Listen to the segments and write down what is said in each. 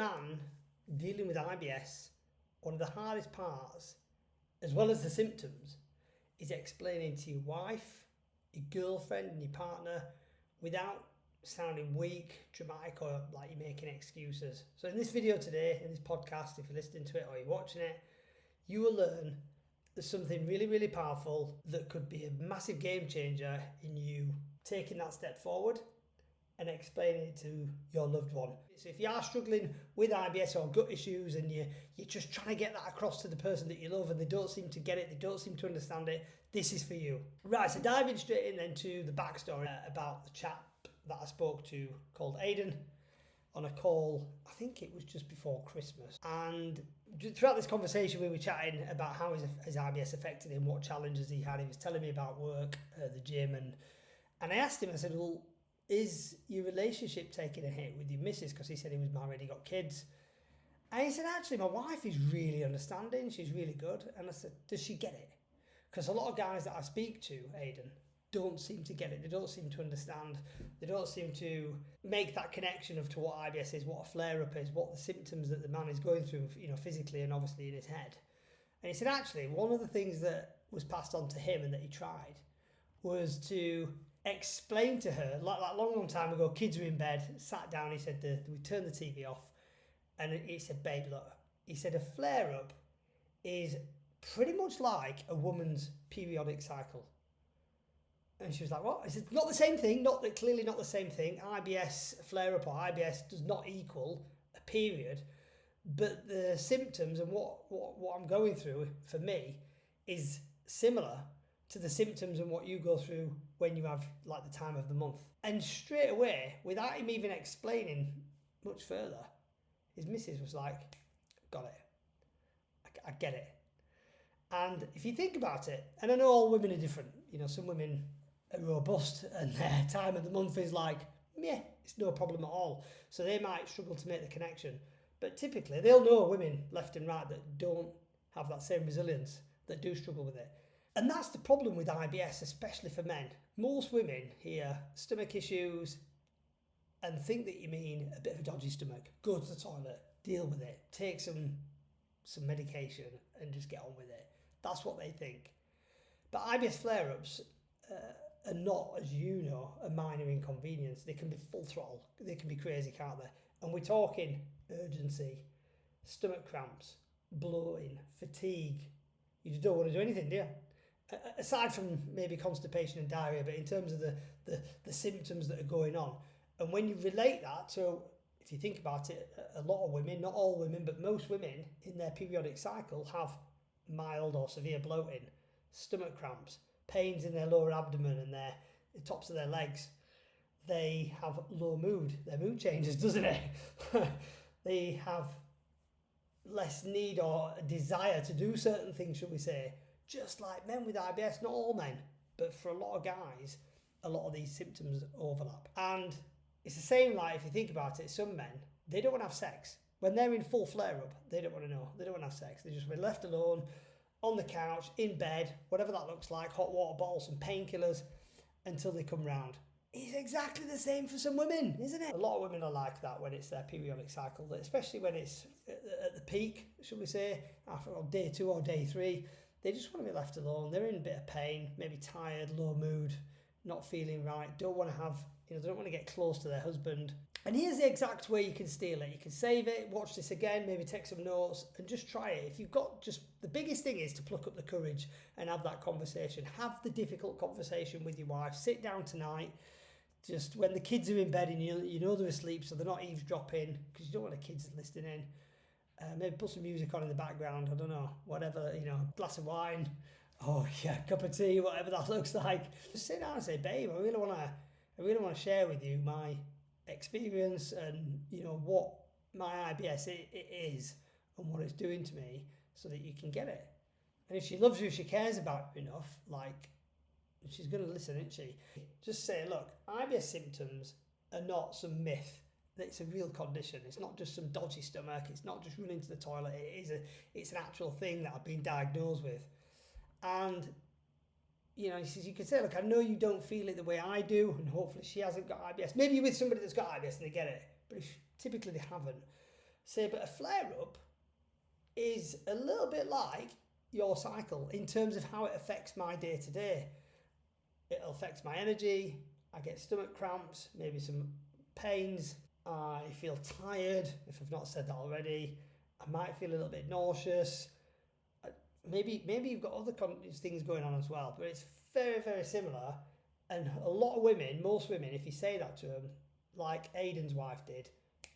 man dealing with IBS, one of the hardest parts, as well as the symptoms, is explaining to your wife, your girlfriend and your partner without sounding weak, dramatic, or like you're making excuses. So in this video today, in this podcast, if you're listening to it or you're watching it, you will learn there's something really, really powerful that could be a massive game changer in you taking that step forward and explaining it to your loved one. So if you are struggling with IBS or gut issues and you're just trying to get that across to the person that you love and they don't seem to get it, they don't seem to understand it, this is for you. Right, so diving straight in then to the backstory about the chap that I spoke to called Aidan on a call, I think it was just before Christmas. And throughout this conversation we were chatting about how his IBS affected him, what challenges he had. He was telling me about work, the gym, and I asked him, I said, well, is your relationship taking a hit with your missus? Because he said he was married, he got kids. And he said, actually, my wife is really understanding, she's really good. And I said, does she get it? Because a lot of guys that I speak to, Aidan, don't seem to get it. They don't seem to understand. They don't seem to make that connection of to what IBS is, what a flare-up is, what the symptoms that the man is going through, physically and obviously in his head. And he said, actually, one of the things that was passed on to him and that he tried was to explain to her, like long time ago, kids were in bed, sat down, he said, we turned the TV off, and he said, babe, look, he said, a flare-up is pretty much like a woman's periodic cycle. And she was like, what? I said, not the same thing, clearly not the same thing. IBS flare-up or IBS does not equal a period, but the symptoms and what I'm going through for me is similar to the symptoms and what you go through when you have like the time of the month. And straight away, without him even explaining much further, his missus was like, got it. I get it. And if you think about it, and I know all women are different, some women are robust and their time of the month is like, yeah, it's no problem at all. So they might struggle to make the connection. But typically, they'll know women left and right that don't have that same resilience, that do struggle with it. And that's the problem with IBS, especially for men. Most women hear stomach issues and think that you mean a bit of a dodgy stomach. Go to the toilet, deal with it, take some medication and just get on with it. That's what they think. But IBS flare-ups are not, as you know, a minor inconvenience. They can be full throttle. They can be crazy, can't they? And we're talking urgency, stomach cramps, bloating, fatigue. You just don't want to do anything, do you? Aside from maybe constipation and diarrhea, but in terms of the symptoms that are going on. And when you relate that to, if you think about it, a lot of women, not all women, but most women in their periodic cycle have mild or severe bloating, stomach cramps, pains in their lower abdomen and the tops of their legs. They have low mood. Their mood changes, doesn't it? They have less need or desire to do certain things, shall we say. Just like men with IBS, not all men, but for a lot of guys, a lot of these symptoms overlap. And it's the same like, if you think about it, some men, they don't want to have sex. When they're in full flare-up, they don't want to know. They don't want to have sex. They just want to be left alone, on the couch, in bed, whatever that looks like, hot water bottles, some painkillers, until they come round. It's exactly the same for some women, isn't it? A lot of women are like that when it's their periodic cycle, especially when it's at the peak, shall we say, after day 2 or day 3. They just want to be left alone. They're in a bit of pain, maybe tired, low mood, not feeling right, don't want to have, they don't want to get close to their husband. And here's the exact way you can steal it. You can save it, watch this again, maybe take some notes and just try it. If you've got the biggest thing is to pluck up the courage and have that conversation. Have the difficult conversation with your wife. Sit down tonight, just when the kids are in bed and you know they're asleep, so they're not eavesdropping, because you don't want the kids listening in. Maybe put some music on in the background, I don't know, whatever, glass of wine, cup of tea, whatever that looks like. Just sit down and say, babe, I really want to share with you my experience and, what my IBS is and what it's doing to me so that you can get it. And if she loves you, she cares about you enough, she's going to listen, isn't she? Just say, look, IBS symptoms are not some myth. It's a real condition. It's not just some dodgy stomach. It's not just running to the toilet. It's an actual thing that I've been diagnosed with. And, he says, you can say, look, I know you don't feel it the way I do, and hopefully she hasn't got IBS. Maybe you're with somebody that's got IBS and they get it, but typically they haven't. say, but a flare-up is a little bit like your cycle in terms of how it affects my day-to-day. It affects my energy, I get stomach cramps, maybe some pains, I feel tired, if I've not said that already, I might feel a little bit nauseous, maybe you've got other things going on as well, but it's very, very similar. And a lot of women, most women, if you say that to them, like Aidan's wife did,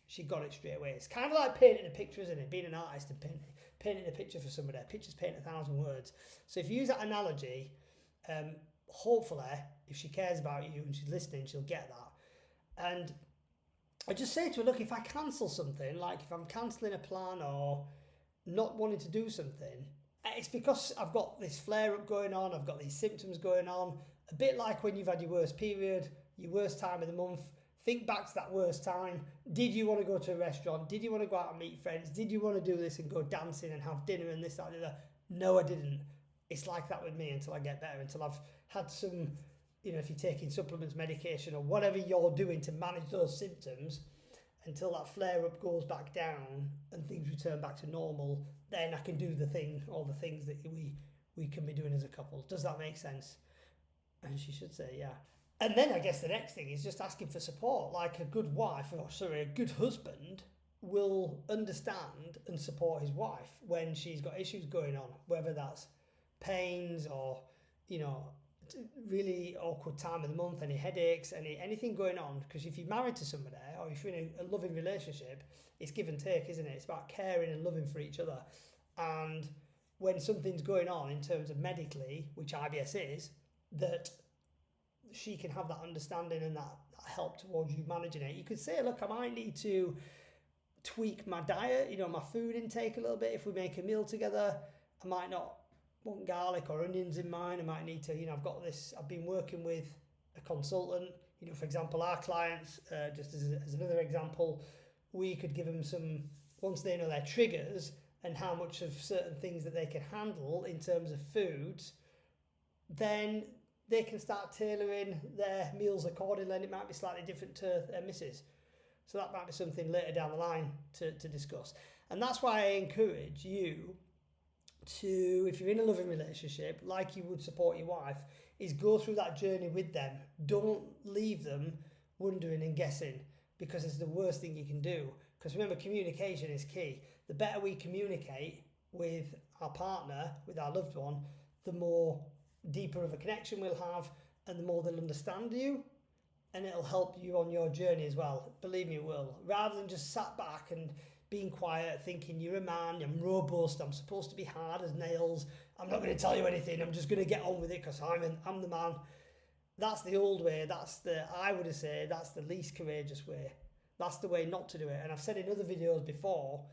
she got it straight away. It's kind of like painting a picture, isn't it? Being an artist and painting a picture for somebody. Pictures paint 1,000 words. So if you use that analogy, hopefully, if she cares about you and she's listening, she'll get that. And I just say to her, look, if I cancel something, like if I'm cancelling a plan or not wanting to do something, it's because I've got this flare-up going on, I've got these symptoms going on, a bit like when you've had your worst period, your worst time of the month. Think back to that worst time. Did you want to go to a restaurant? Did you want to go out and meet friends? Did you want to do this and go dancing and have dinner and this, that, and the other? No, I didn't. It's like that with me until I get better, until I've had some, if you're taking supplements, medication, or whatever you're doing to manage those symptoms, until that flare-up goes back down and things return back to normal, then I can do the things that we can be doing as a couple. Does that make sense? And she should say, yeah. And then I guess the next thing is just asking for support. Like a good husband will understand and support his wife when she's got issues going on, whether that's pains or, really awkward time of the month, any headaches, anything going on. Because if you're married to somebody or if you're in a loving relationship, it's give and take, isn't it? It's about caring and loving for each other. And when something's going on in terms of medically, which IBS is, that she can have that understanding and that help towards you managing it. You could say, look, I might need to tweak my diet, my food intake a little bit. If we make a meal together, I might not want garlic or onions in mine. I might need to, I've been working with a consultant, for example, our clients, just as another example, we could give them some, once they know their triggers and how much of certain things that they can handle in terms of foods, then they can start tailoring their meals accordingly, and it might be slightly different to their missus. So that might be something later down the line to discuss. And that's why I encourage you to, if you're in a loving relationship, like you would support your wife, is go through that journey with them. Don't leave them wondering and guessing, because it's the worst thing you can do. Because remember, communication is key. The better we communicate with our partner, with our loved one, the more deeper of a connection we'll have, and the more they'll understand you, and it'll help you on your journey as well. Believe me, it will. Rather than just sat back and being quiet, thinking you're a man, I'm robust, I'm supposed to be hard as nails, I'm not going to tell you anything, I'm just going to get on with it because I'm the man. That's the old way. I would say that's the least courageous way. That's the way not to do it. And I've said in other videos before,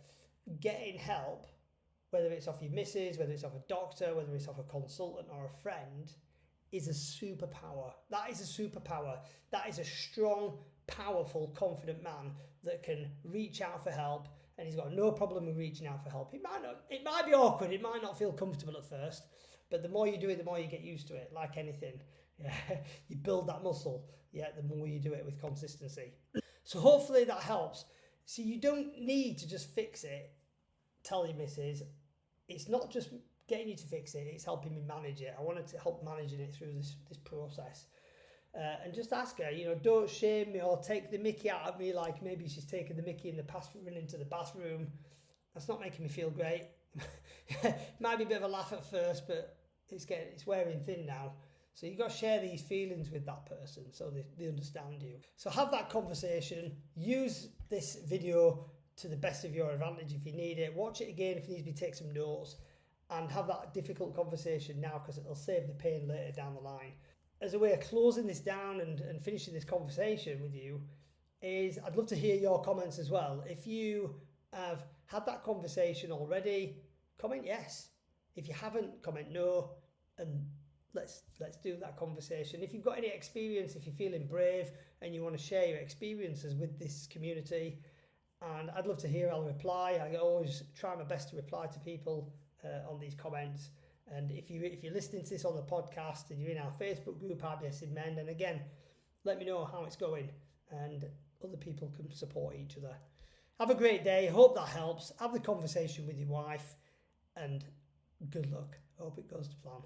getting help, whether it's off your missus, whether it's off a doctor, whether it's off a consultant or a friend, is a superpower. That is a superpower. That is a strong, powerful, confident man that can reach out for help, and he's got no problem with reaching out for help. It might be awkward, it might not feel comfortable at first, but the more you do it, the more you get used to it, like anything. Yeah, you build that muscle, the more you do it with consistency. So hopefully that helps. So you don't need to just fix it, tell your missus. It's not just getting you to fix it, it's helping me manage it. I wanted to help managing it through this process. And just ask her, don't shame me or take the mickey out of me, like maybe she's taken the mickey in the past for running into the bathroom. That's not making me feel great. Might be a bit of a laugh at first, but it's wearing thin now. So you've got to share these feelings with that person so they understand you. So have that conversation. Use this video to the best of your advantage if you need it. Watch it again if you need to take some notes, and have that difficult conversation now, because it'll save the pain later down the line. As a way of closing this down and finishing this conversation with you, is I'd love to hear your comments as well. If you have had that conversation already, comment yes. If you haven't, comment no, and let's do that conversation. If you've got any experience, if you're feeling brave and you want to share your experiences with this community, and I'd love to hear, I'll reply. I always try my best to reply to people on these comments. And if you're listening to this on the podcast and you're in our Facebook group, IBS in Men, and again, let me know how it's going, and other people can support each other. Have a great day. Hope that helps. Have the conversation with your wife, and good luck. Hope it goes to plan.